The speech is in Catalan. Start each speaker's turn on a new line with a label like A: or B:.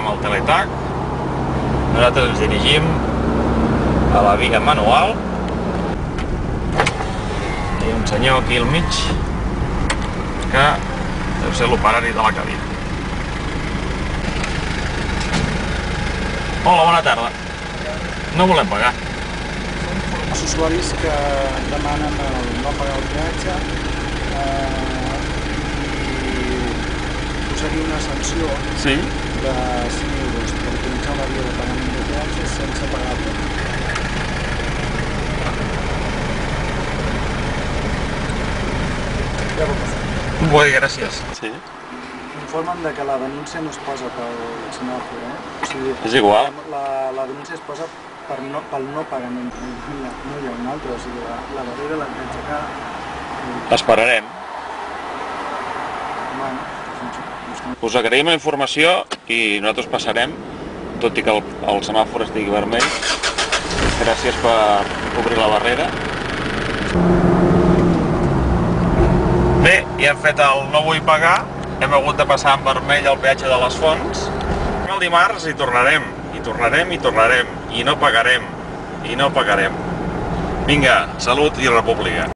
A: amb el teletac. Nosaltres ens dirigim a la via manual. Hi ha un senyor aquí al mig que deu ser l'operari de la cabina. Hola, bona tarda. No volem pagar.
B: Els usuaris que demanen no pagar el peatge i posaria una sanció
A: Sí?
B: de 5 euros per utilitzar una via de pagament de peatge sense pagar-lo. Ja va passar.
A: Bé, gràcies. Sí.
B: Informen que la denúncia no es posa pel semàfor, O sigui,
A: És igual.
B: La denúncia es posa pel no pagament. No hi ha un altre, o sigui, la darrera l'hem d'aixecar.
A: Esperarem. Us agraïm la informació i nosaltres passarem, tot i que el semàfor estigui vermell. Gràcies per obrir la barrera. Bé, ja hem fet el no vull pagar. Hem hagut de passar en vermell el peatge de les Fonts. El dimarts hi tornarem, i tornarem, i tornarem, i no pagarem, i no pagarem. Vinga, salut i república.